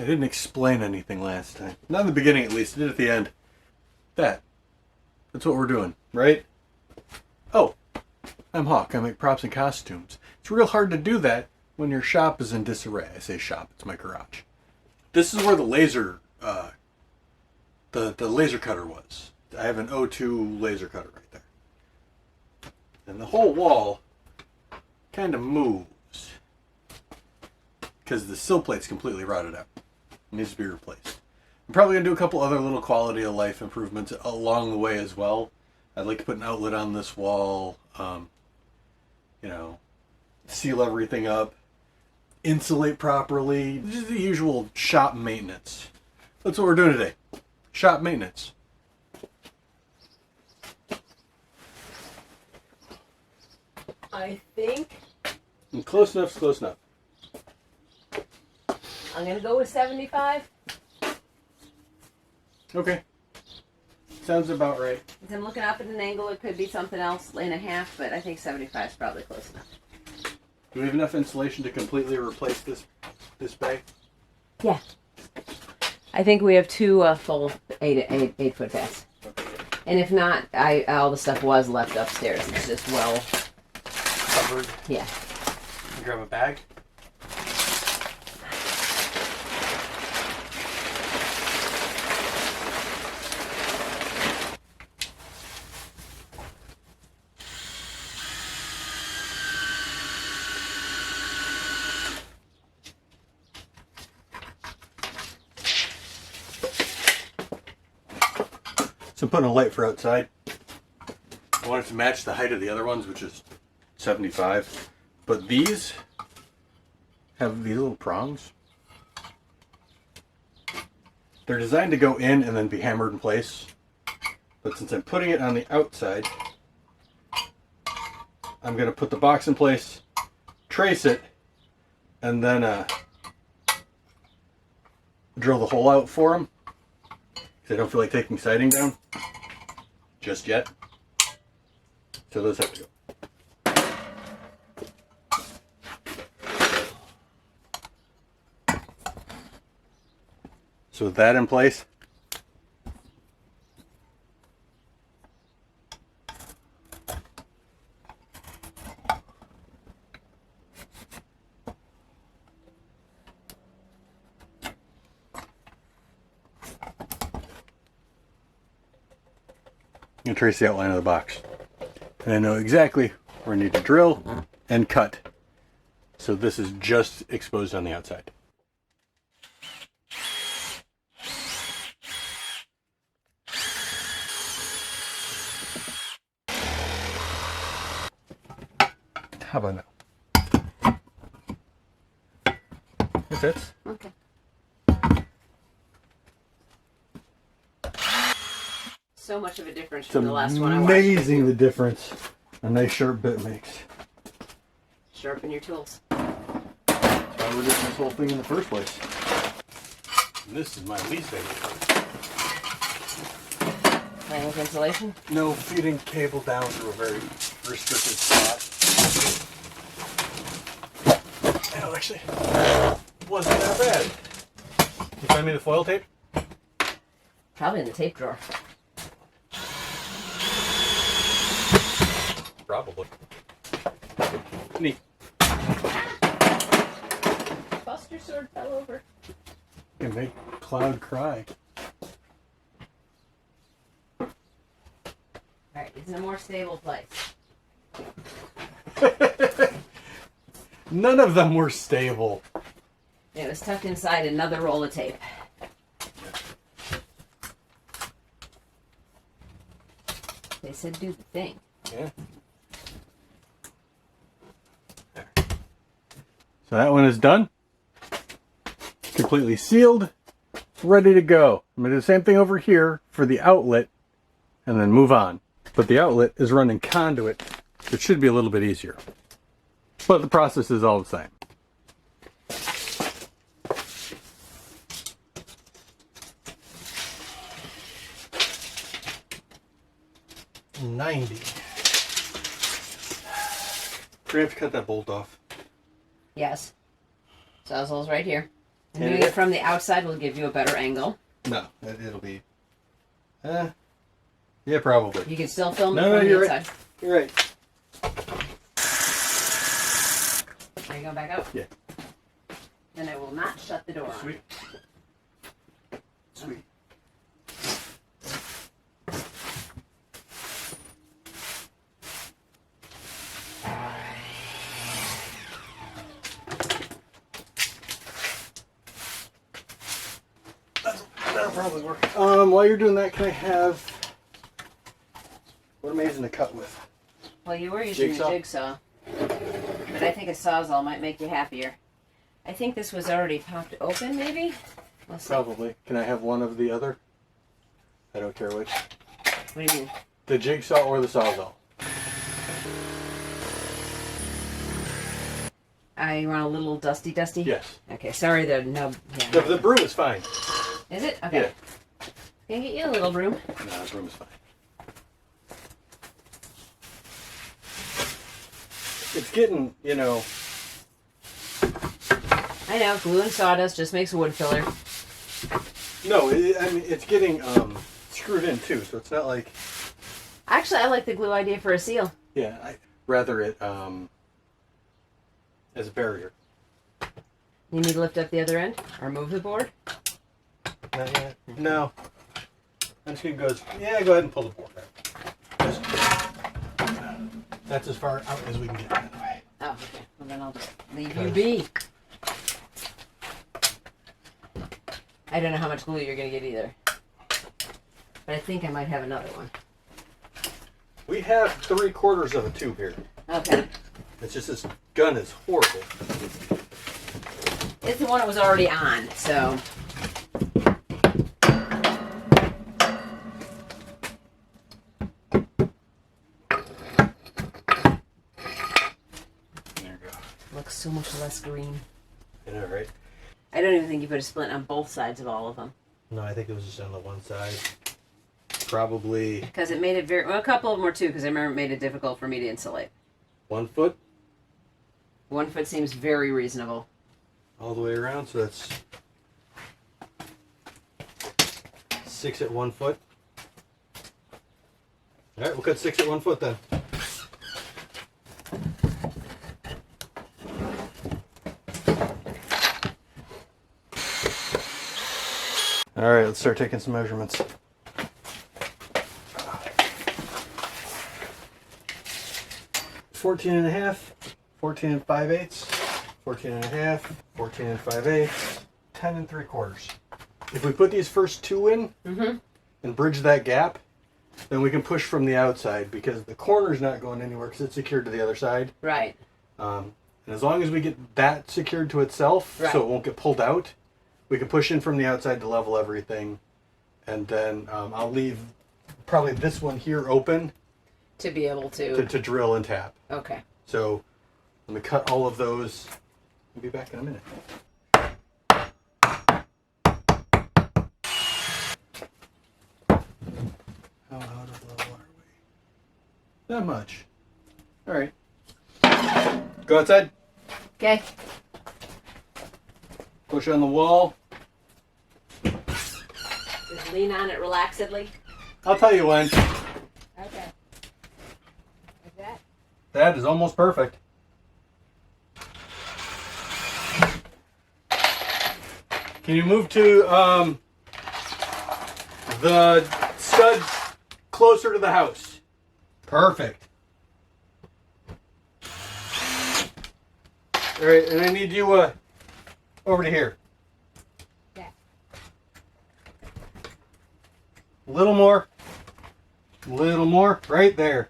didn't explain anything last time. Not in the beginning, at least. I did at the end. That's what we're doing, right? Oh, I'm Hawk. I make props and costumes. It's real hard to do that when your shop is in disarray. I say shop, it's my garage. This is where the laser, the laser cutter was. I have an O2 laser cutter right there. And the whole wall kind of moves because the sill plate's completely rotted out. It needs to be replaced. I'm probably going to do a couple other little quality of life improvements along the way as well. I'd like to put an outlet on this wall, you know, seal everything up, insulate properly, just the usual shop maintenance. That's what we're doing today. Shop maintenance. I think And close enough's close enough. I'm going to go with 75. Okay. Sounds about right. As I'm looking up at an angle, it could be something else and a half, but I think 75 is probably close enough. Do we have enough insulation to completely replace this bay? Yeah. I think we have two full 8 foot beds. And if not, all the stuff was left upstairs. It's just well Covered. Yeah. Can you grab a bag? So I'm putting a light for outside. I want it to match the height of the other ones, which is 75. But these have these little prongs. They're designed to go in and then be hammered in place. But since I'm putting it on the outside, I'm going to put the box in place, trace it, and then drill the hole out for them. Because I don't feel like taking siding down just yet. So those have to go. So with that in place, I'm going to trace the outline of the box. And I know exactly where I need to drill and cut. So this is just exposed on the outside. How about now? It fits. Okay. So much of a difference from the last one I watched. Amazing the difference a nice sharp bit makes. Sharpen your tools. That's why we're doing this whole thing in the first place. And this is my least favorite part. Playing with insulation? No, feeding cable down to a very restricted spot. Oh, actually, wasn't that bad. Can you find me the foil tape? Probably in the tape drawer. Probably. Neat. Buster sword fell over. You can make Cloud cry. Alright, it's in a more stable place. None of them were stable. It was tucked inside another roll of tape. They said do the thing. Yeah. There. So that one is done. Completely sealed. Ready to go. I'm going to do the same thing over here for the outlet and then move on. But the outlet is running conduit, so it should be a little bit easier. But the process is all the same. $90. We're going to have to cut that bolt off. Yes. Sawzall's right here. And doing it from the outside will give you a better angle. No, it'll be... yeah, probably. You can still film it No, from the you're inside. right. You're right. Are you going back out? Yeah. Then I will not shut the door on. Sweet. Sweet. That'll probably work. While you're doing that, can I have... What am I using to cut with? Well, you were using Jigsaw? a jigsaw. But I think a sawzall might make you happier. I think this was already popped open, maybe? Let's see. Probably. Can I have one of the other? I don't care which. What do you mean? The jigsaw or the sawzall? You want a little dusty? Yes. Okay, sorry, the nub. Yeah. The broom is fine. Is it? Okay. Yeah. Can I get you a little broom? No, the broom is fine. It's getting, you know... I know, glue and sawdust just makes wood filler. No, I mean, it's getting screwed in too, so it's not like... Actually, I like the glue idea for a seal. Yeah, rather it as a barrier. You need to lift up the other end? Or move the board? Not yet. No. I'm just going to go... Yeah, go ahead and pull the board out. That's as far out as we can get, by the way. Oh, okay. Well, then I'll just leave you be. I don't know how much glue you're going to get either. But I think I might have another one. We have 3/4 of a tube here. Okay. It's just this gun is horrible. It's the one that was already on, so... There you go. Looks so much less green. I know, right? I don't even think you put a splint on both sides of all of them. No, I think it was just on the one side. Probably Because it made it very... Well, a couple of them were too, because I remember it made it difficult for me to insulate. 1 foot 1 foot seems very reasonable. all the way around, so that's 6 at 1 foot. All right, we'll cut 6 at 1 foot then. All right, let's start taking some measurements. 14 and a half, 14 and 5/8, 14 and a half, 14 and 5/8, 10 and 3/4. If we put these first two in and bridge that gap, then we can push from the outside because the corner's not going anywhere because it's secured to the other side. Right. And as long as we get that secured to itself, Right. so it won't get pulled out, we can push in from the outside to level everything. And then I'll leave probably this one here open To be able to... to drill and tap. Okay. So let me cut all of those. I'll be back in a minute. How out of level are we? Not much. All right. Go outside. Okay. Push on the wall. Just lean on it relaxedly. I'll tell you when. Okay. Like that? That is almost perfect. Can you move to the studs closer to the house? Perfect. All right, and I need you over to here. Yeah. A little more. A little more. Right there.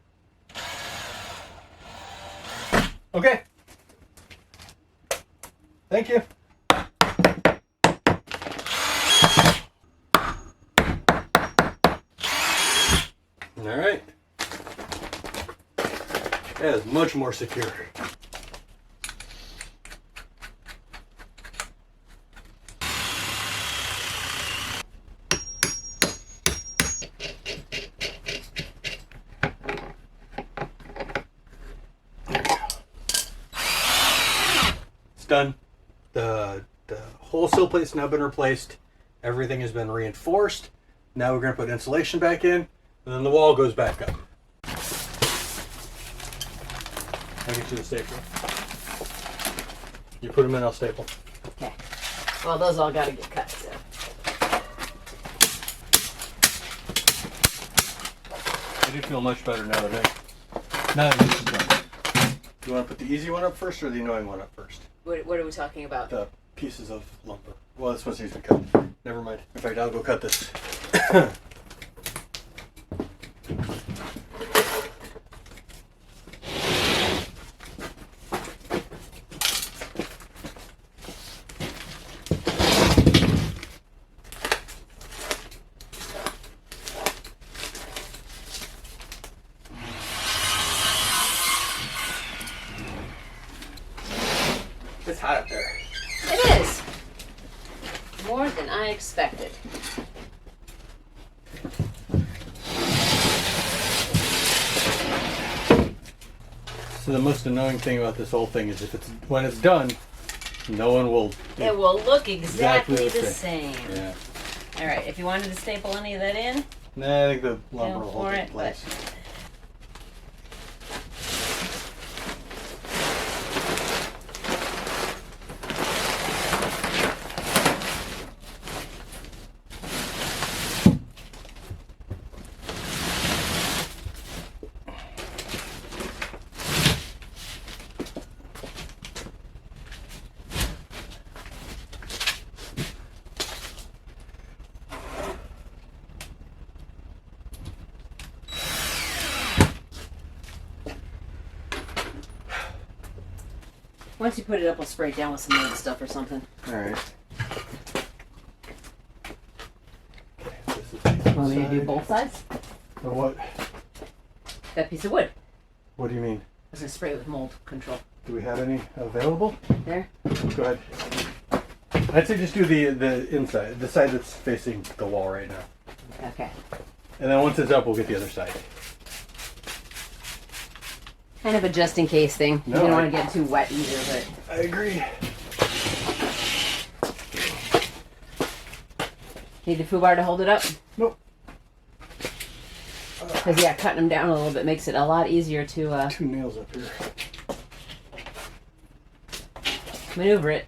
Okay. Thank you. All right. That is much more secure. It's done. The whole sill plate has now been replaced. Everything has been reinforced. Now we're going to put insulation back in, and then the wall goes back up. I'll get you the stapler. You put them in, I'll staple. Okay. Well, those all got to get cut, so. I do feel much better now that this is done. Do you want to put the easy one up first or the annoying one up first? What are we talking about? The pieces of lumber. Well, this one needs to be cut. Never mind. In fact, I'll go cut this. It's hot up there. It is. More than I expected. So the most annoying thing about this whole thing is when it's done, no one will. It will look exactly the same. same. Yeah. All right. If you wanted to staple any of that in, Nah, I think the lumber go will hold for it in it, place. once you put it up, we'll spray it down with some mold stuff or something. All right. Want me to do both sides? Or what? That piece of wood. What do you mean? I was gonna spray it with mold control. Do we have any available? There. Go ahead. I'd say just do the inside, the side that's facing the wall right now. Okay. And then once it's up, we'll get the other side. Kind of a just in case thing. No, you don't I- want to get too wet either, but. I agree. Need the foobar to hold it up? Nope. Because, yeah, cutting them down a little bit makes it a lot easier to 2 nails up here. maneuver it.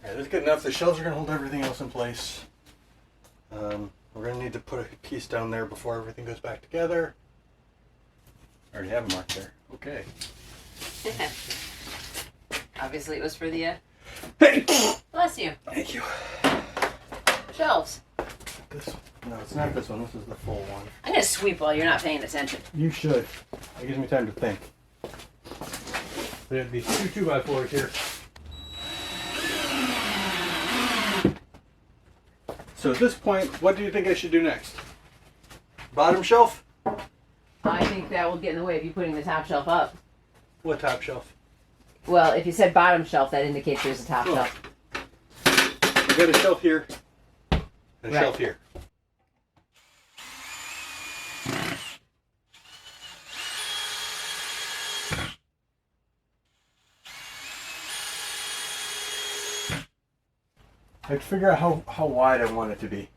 That's good enough. The shelves are going to hold everything else in place. We're going to need to put a piece down there before everything goes back together. I already have a mark there. Okay. Obviously, it was for the. Hey! Bless you. Thank you. Shelves. This one. No, it's not this one. This is the full one. I'm gonna sweep while you're not paying attention. You should. It gives me time to think. We have these 2 2x4s here. So at this point, what do you think I should do next? Bottom shelf? I think that will get in the way of you putting the top shelf up. What top shelf? Well, if you said bottom shelf, that indicates there's a top shelf. We got a shelf here and a Right. shelf here. I have to figure out how wide I want it to be.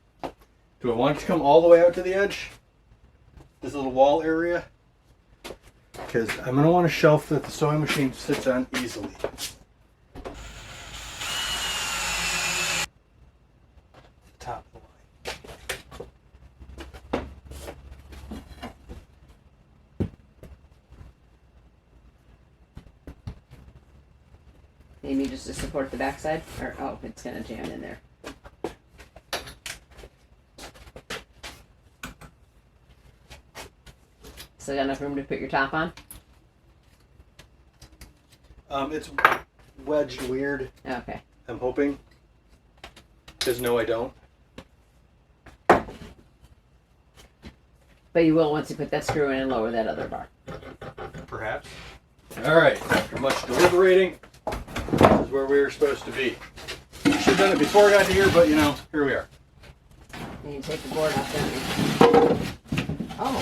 Do I want it to come all the way out to the edge? This little wall area? Because I'm going to want a shelf that the sewing machine sits on easily. Top of the line. Maybe hinges to support the backside? Or, oh, it's gonna jam in there. Still got enough room to put your top on? It's wedged weird. Okay. I'm hoping. Because no, I don't. But you will once you put that screw in and lower that other bar. Perhaps. Alright, after much deliberating, this is where we were supposed to be. Should have done it before I got to here, but you know, here we are. And you take the board off, don't you? Oh.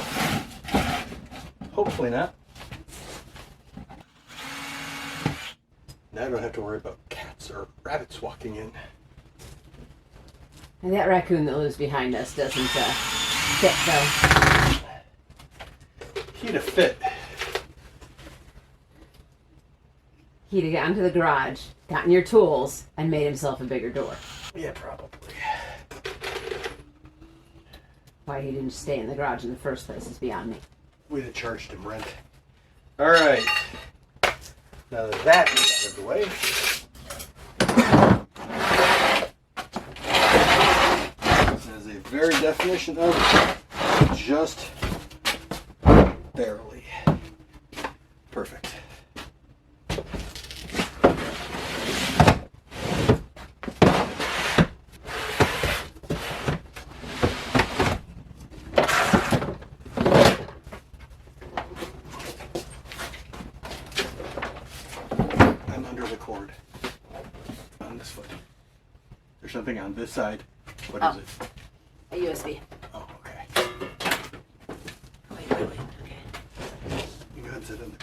Hopefully not. Now I don't have to worry about cats or rabbits walking in. And that raccoon that lives behind us doesn't fit though. He'd have fit. He'd have gotten to the garage, gotten your tools, and made himself a bigger door. Yeah, probably. Why he didn't stay in the garage in the first place is beyond me. We'd have charged him rent. Alright. Now that that is out of the way. This is a very definition of just barely. Perfect. Cord on this foot. There's something on this side. What is it? A USB. Oh, okay. Wait. Okay. You go ahead and sit in the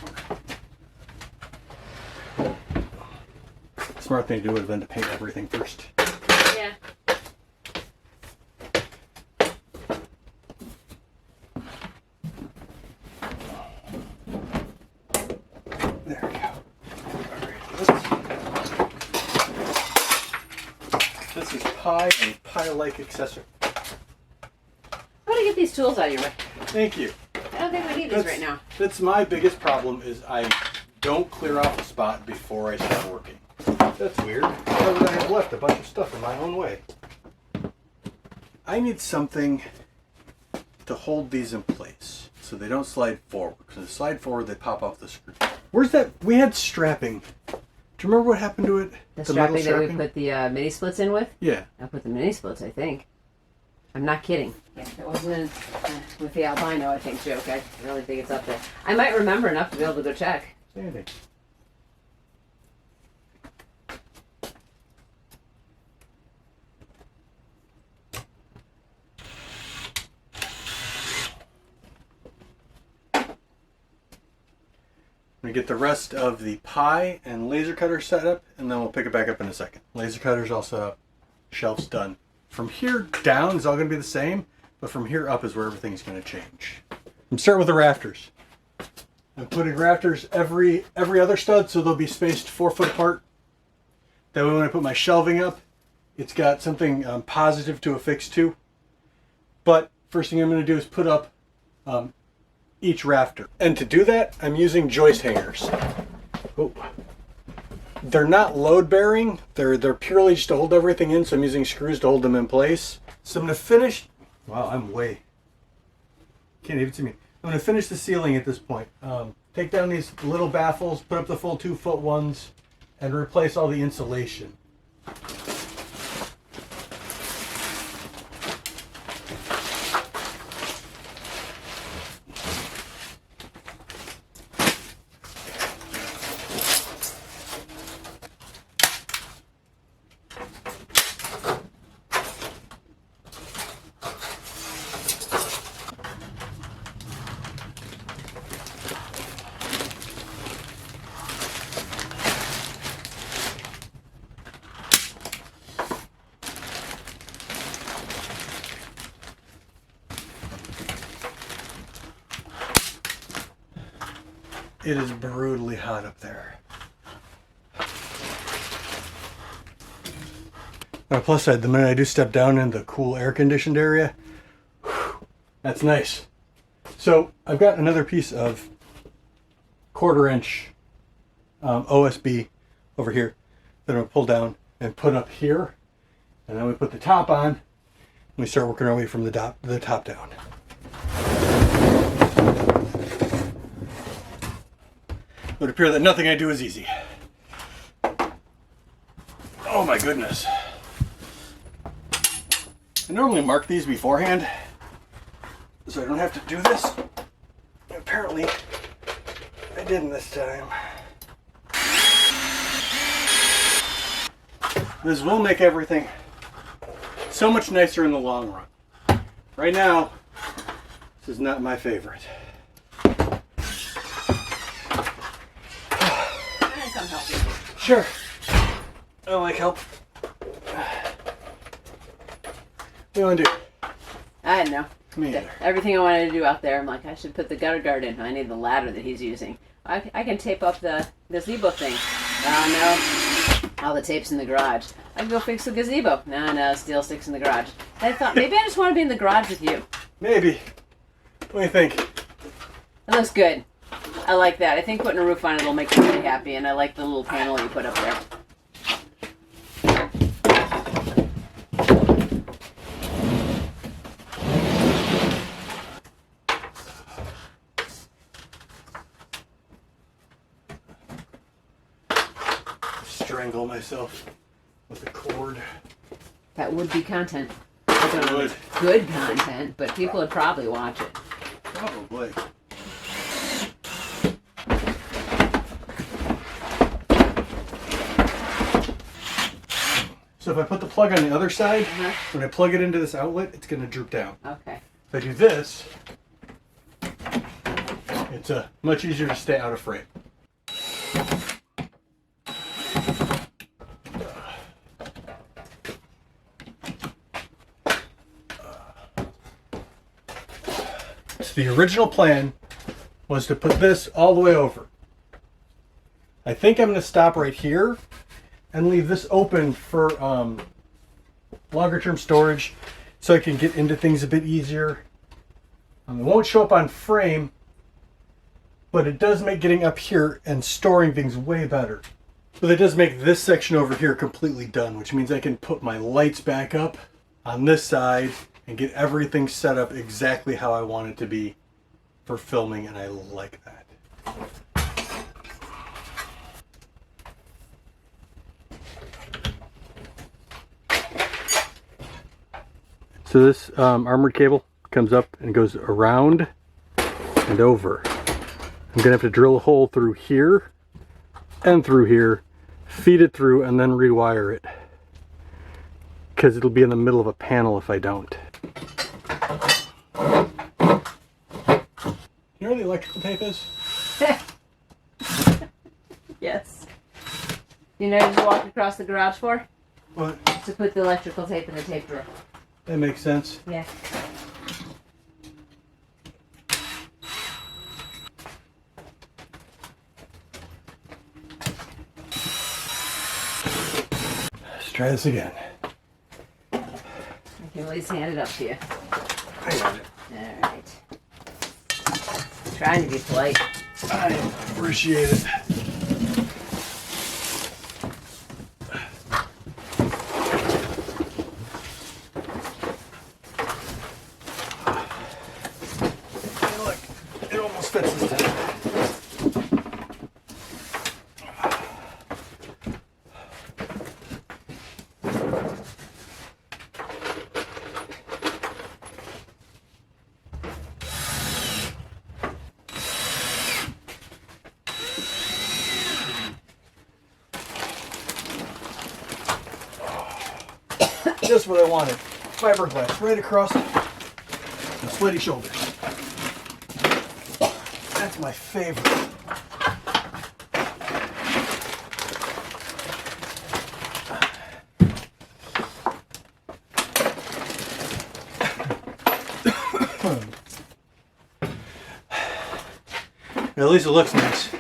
corner. Smart thing to do would have been to paint everything first. Yeah. There we go. This is pie and pie-like accessory. I'm gonna get these tools out of your way. Thank you. I don't think we need these right now. That's my biggest problem is I don't clear off a spot before I start working. That's weird. Why would I have left a bunch of stuff in my own way? I need something to hold these in place so they don't slide forward. Because if they slide forward, they pop off the screw. Where's that? We had strapping. Do you remember what happened to it? The strapping that we put the mini splits in with? Yeah. I put the mini splits, I think. I'm not kidding. Yeah, it wasn't with the albino, I think, joke. I really think it's up there. I might remember enough to be able to go check. Sandy. I'm going to get the rest of the pie and laser cutter set up, and then we'll pick it back up in a second. Laser cutter's all set up. Shelf's done. From here down is all going to be the same, but from here up is where everything's going to change. I'm starting with the rafters. I'm putting rafters every other stud, so they'll be spaced 4 foot apart. That way when I put my shelving up, it's got something positive to affix to. But first thing I'm going to do is put up each rafter. And to do that, I'm using joist hangers. Oh. They're not load bearing. They're purely just to hold everything in, so I'm using screws to hold them in place. So I'm going to finish. Wow, can't even see me. I'm going to finish the ceiling at this point. Take down these little baffles, put up the full 2 foot ones, and replace all the insulation. It is brutally hot up there. On a plus side, the minute I do step down in the cool air-conditioned area, that's nice. So I've got another piece of 1/4 inch OSB over here. that I'm going to pull down and put up here. And then we put the top on, and we start working our way from the top down. It would appear that nothing I do is easy. Oh my goodness. I normally mark these beforehand, so I don't have to do this. Apparently, I didn't this time. This will make everything so much nicer in the long run. Right now, this is not my favorite. Can I come help you? Sure. I like help. What do you want to do? I don't know. Me either. Everything I wanted to do out there, I'm like, I should put the gutter guard in. I need the ladder that he's using. I can tape up the gazebo thing. Oh no. All the tape's in the garage. I can go fix the gazebo. No, steel sticks in the garage. I thought maybe I just want to be in the garage with you. Maybe. What do you think? It looks good. I like that. I think putting a roof on it will make me really happy, and I like the little panel you put up there. Strangle myself with a cord. That would be content. I don't know if it's good content, but people would probably watch it. Probably. So if I put the plug on the other side, when I plug it into this outlet, it's going to droop down. Okay. If I do this, it's much easier to stay out of frame. So the original plan was to put this all the way over. I think I'm going to stop right here and leave this open for longer term storage so I can get into things a bit easier. It won't show up on frame, but it does make getting up here and storing things way better. But it does make this section over here completely done, which means I can put my lights back up on this side and get everything set up exactly how I want it to be for filming, and I like that. So this armored cable comes up and goes around and over. I'm gonna have to drill a hole through here and through here, feed it through, and then rewire it, because it'll be in the middle of a panel if I don't. You know where the electrical tape is? Yes. You know what you walked across the garage for? What? To put the electrical tape in the tape drawer. That makes sense. Yeah. Let's try this again. I can at least hand it up to you. I got it. Alright. Trying to be polite. I appreciate it. Look, it almost fits this time. Just what I wanted. Fiberglass right across the sweaty shoulders. That's my favorite. At least it looks nice.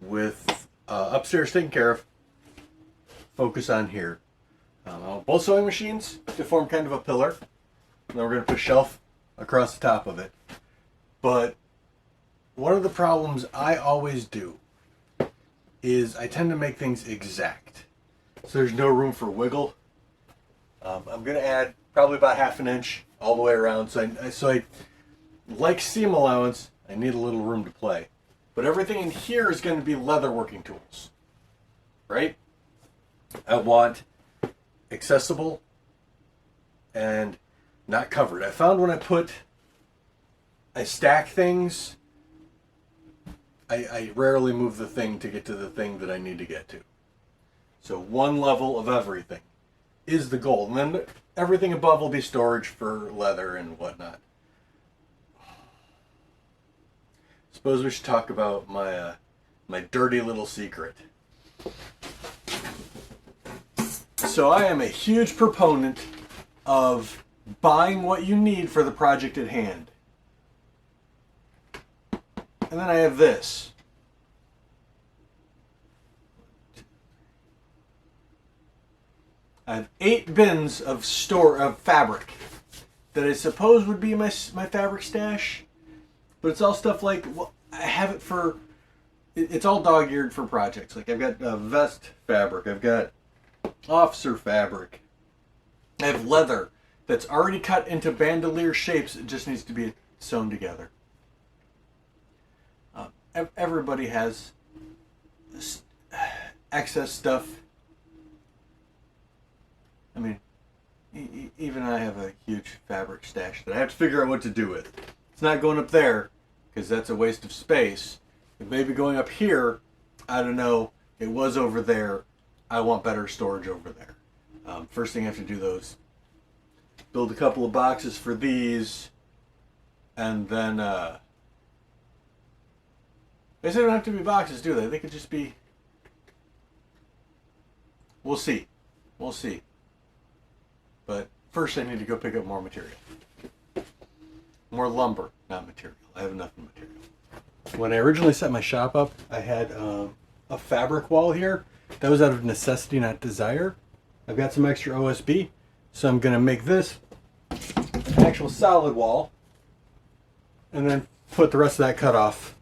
With upstairs taken care of, focus on here. Both sewing machines to form kind of a pillar. And then we're going to put a shelf across the top of it. But one of the problems I always do is I tend to make things exact. So there's no room for wiggle. I'm going to add probably about 1/2 inch all the way around. So I like seam allowance, I need a little room to play. But everything in here is going to be leather working tools, right? I want accessible and not covered. I found when I stack things, I rarely move the thing to get to the thing that I need to get to. So one level of everything is the goal. And then everything above will be storage for leather and whatnot. Suppose we should talk about my my dirty little secret. So I am a huge proponent of buying what you need for the project at hand. And then I have this. I have 8 bins of fabric that I suppose would be my fabric stash. But it's all stuff like, well, I have it for, it's all dog-eared for projects. Like I've got vest fabric, I've got officer fabric. I have leather that's already cut into bandolier shapes. It just needs to be sewn together. Everybody has excess stuff. I mean, even I have a huge fabric stash that I have to figure out what to do with. It's not going up there because that's a waste of space. It may be going up here. I don't know. It was over there. I want better storage over there. First thing I have to do though is build a couple of boxes for these, and then they say they don't have to be boxes, do they? They could just be. We'll see. We'll see. But first I need to go pick up more material. More lumber, not material. I have enough material. When I originally set my shop up, I had a fabric wall here. That was out of necessity, not desire. I've got some extra OSB, so I'm going to make this an actual solid wall, and then put the rest of that cut off.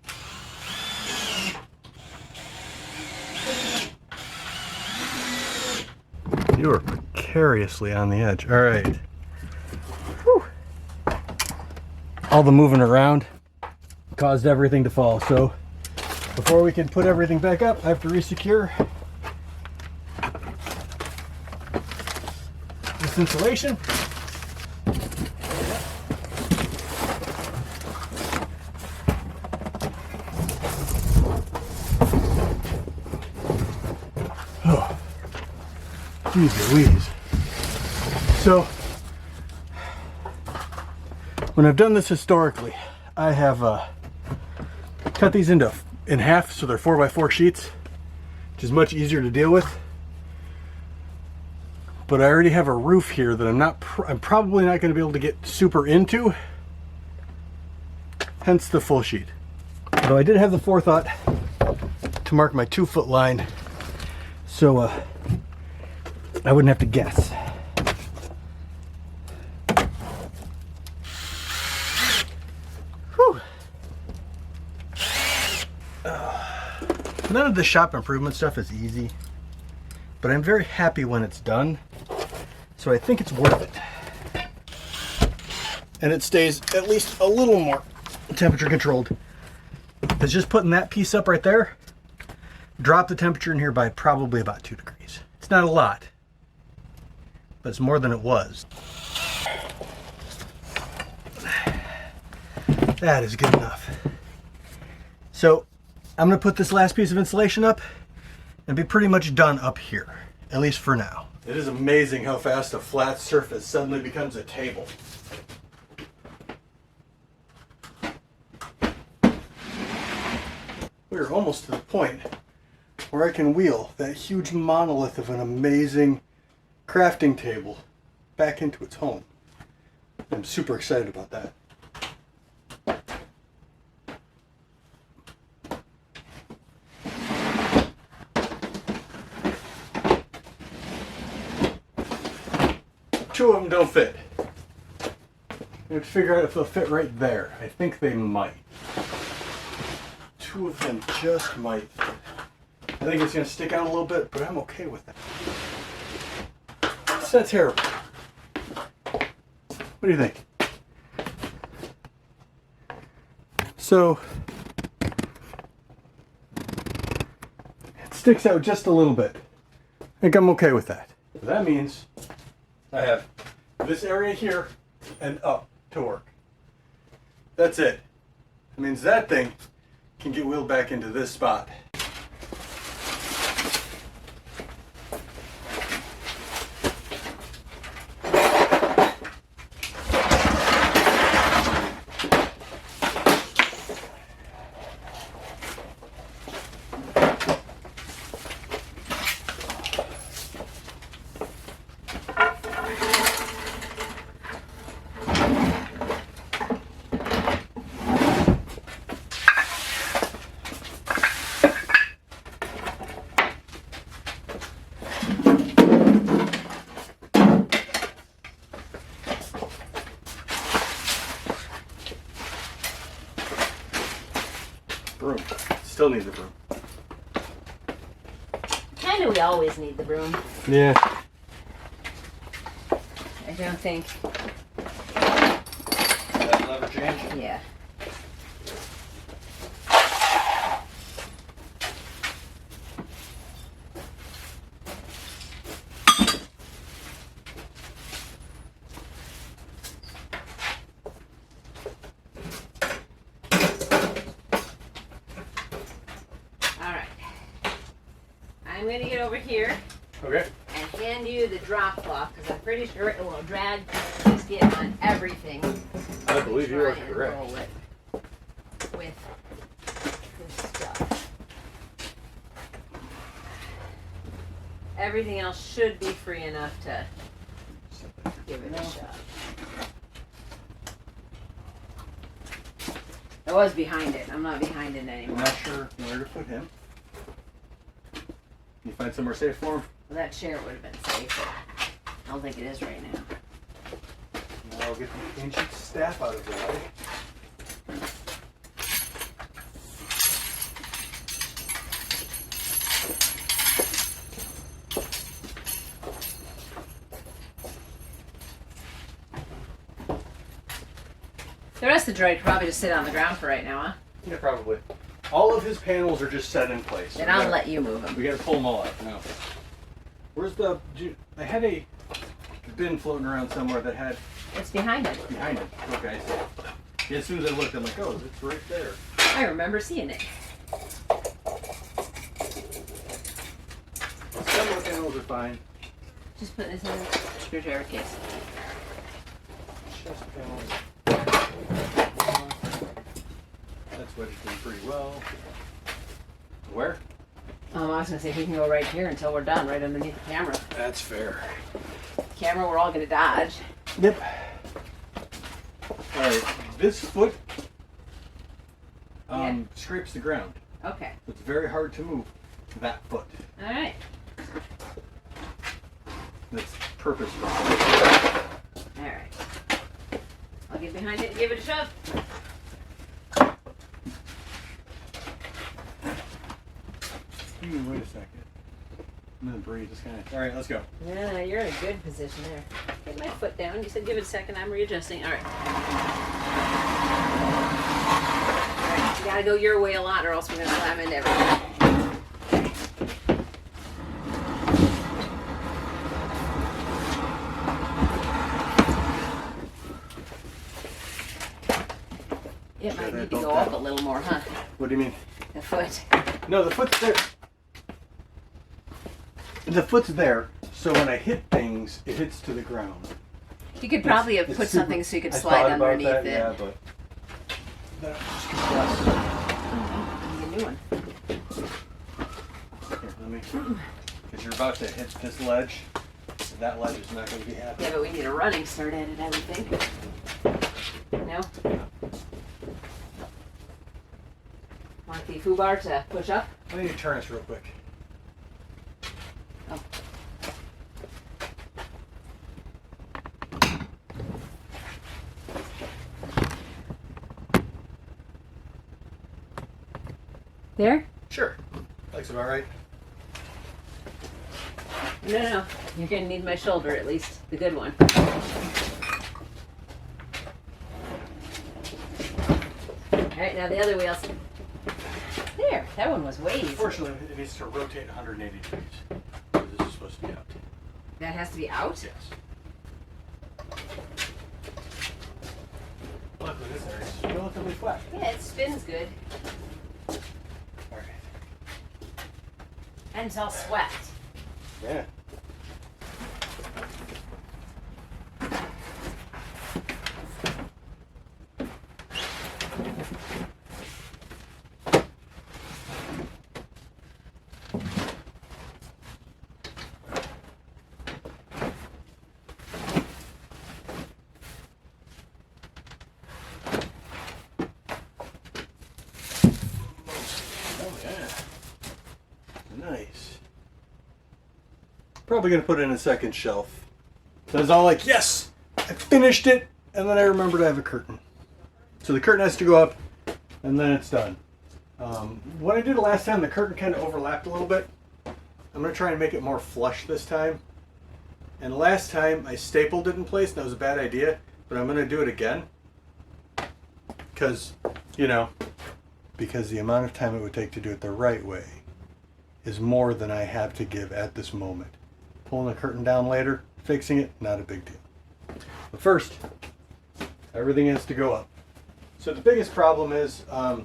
You are precariously on the edge. All right. Whew. All the moving around caused everything to fall. So before we can put everything back up, I have to resecure this insulation. Oh, geez Louise. So when I've done this historically, I have cut these in half so they're 4x4 sheets, which is much easier to deal with. But I already have a roof here that I'm probably not going to be able to get super into, hence the full sheet. Although I did have the forethought to mark my 2-foot line so I wouldn't have to guess. Whew. None of the shop improvement stuff is easy, but I'm very happy when it's done, so I think it's worth it. And it stays at least a little more temperature controlled. It's just putting that piece up right there, drop the temperature in here by probably about 2 degrees. It's not a lot, but it's more than it was. That is good enough. So I'm going to put this last piece of insulation up and be pretty much done up here, at least for now. It is amazing how fast a flat surface suddenly becomes a table. We're almost to the point where I can wheel that huge monolith of an amazing crafting table back into its home. I'm super excited about that. Two of them don't fit. I have to figure out if they'll fit right there. I think they might. Two of them just might fit. think it's going to stick out a little bit, but I'm okay with that. It's not terrible. What do you think? So, it sticks out just a little bit. I think I'm okay with that. So that means I have this area here and up to work. That's it. It means that thing can get wheeled back into this spot. Broom. Still need the broom. Kind of, we always need the broom. Yeah. I don't think. That lever change? Yeah. I'm going to get over here Okay. and hand you the drop cloth because I'm pretty sure it will drag this skid on everything. I believe you are Try and correct. roll it with this stuff. Everything else should be free enough to give it a shot. I was behind it. I'm not behind it I'm anymore. not sure where to put him. Can you find somewhere safe for him? Well, that chair would have been safer. I don't think it is right now. Now I'll get the ancient staff out of the way. The rest of the droid could probably just sit on the ground for right now, huh? Yeah, probably. All of his panels are just set in place. Then I'll let you move them. We gotta pull them all out now. Where's the... I had a bin floating around somewhere that had... It's behind it. Behind it. Okay, so... Yeah, as soon as I looked, I'm like, oh, it's right there. I remember seeing it. Some of the panels are fine. Just put this in the screwdriver case. Chest panels. That's wedged in pretty well. Where? I was going to say, we can go right here until we're done, right underneath the camera. That's fair. Camera, we're all going to dodge. Yep. Alright, this foot scrapes the ground. Okay. It's very hard to move that foot. All right. That's purposeful. All right. I'll get behind it and give it a shove. Wait a second. I'm gonna breathe. Just kind of. All right, let's go. Yeah, you're in a good position there. Get my foot down. You said give it a second. I'm readjusting. All right. All right. You gotta go your way a lot, or else we're gonna slam into everything. It might need to go up a little more, huh? What do you mean? The foot. No, the foot's there. The foot's there, so when I hit things, it hits to the ground. You could probably have It's put super- something so you could I slide thought about underneath that, it. yeah, but that just compressed. Need a new one. Here, let me. Because you're about to hit this ledge. That ledge is not going to be happy. Yeah, but we need a running start at it, I would think. No? Want the foobar to push up? I need to turn this real quick. Oh. There? Sure. Looks about right. No. You're gonna need my shoulder at least, the good one. All right, now the other wheels. There, that one was way easier. Unfortunately, it needs to rotate 180 degrees. This is supposed to be out. That has to be out? Yes. Luckily, this area is relatively flat. Yeah, it spins good. All right. And it's all swept. Yeah. Nice. Probably gonna put in a second shelf. So I was all like, yes, I finished it, and then I remembered I have a curtain. So the curtain has to go up, and then it's done. What I did last time, the curtain kind of overlapped a little bit. I'm gonna try and make it more flush this time. And last time I stapled it in place, and that was a bad idea, but I'm gonna do it again. Because, you know, because the amount of time it would take to do it the right way is more than I have to give at this moment. Pulling the curtain down later, fixing it, not a big deal. But first, everything has to go up. So the biggest problem is, let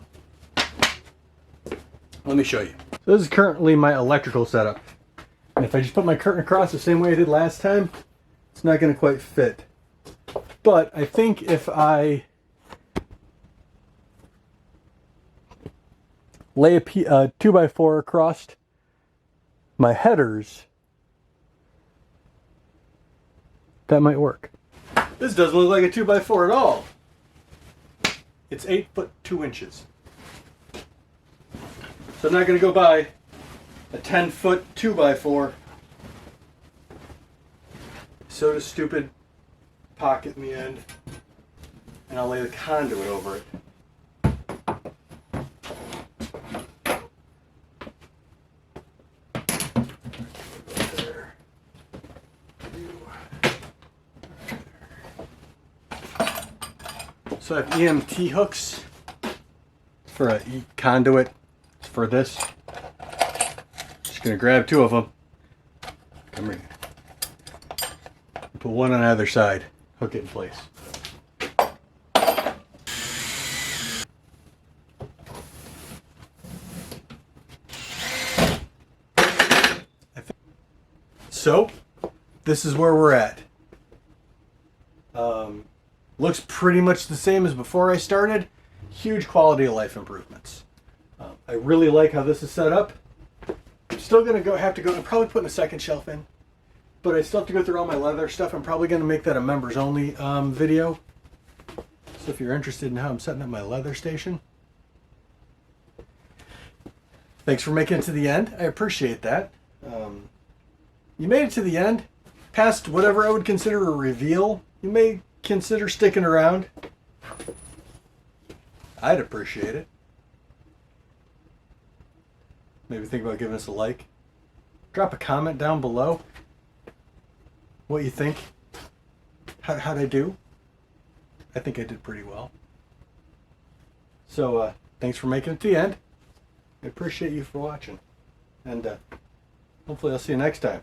me show you. So this is currently my electrical setup. And if I just put my curtain across the same way I did last time, it's not going to quite fit. But I think if I lay a 2x4 across my headers, that might work. This doesn't look like a 2x4 at all. It's 8 foot 2 inches. So I'm not going to go buy a 10 foot 2x4. So does stupid pocket in the end. And I'll lay the conduit over it. So I have EMT hooks for a conduit for this. Just gonna grab 2 of them. Come here. Put one on either side. Hook it in place. So, this is where we're at. Looks pretty much the same as before I started. Huge quality of life improvements. I really like how this is set up. I'm still gonna have to go and probably put a second shelf in, but I still have to go through all my leather stuff. I'm probably gonna make that a members only video. So if you're interested in how I'm setting up my leather station, thanks for making it to the end. I appreciate that. You made it to the end, past whatever I would consider a reveal. You may consider sticking around. I'd appreciate it. Maybe think about giving us a like. Drop a comment down below. What you think. How'd I do? I think I did pretty well. So, thanks for making it to the end. I appreciate you for watching. And hopefully I'll see you next time.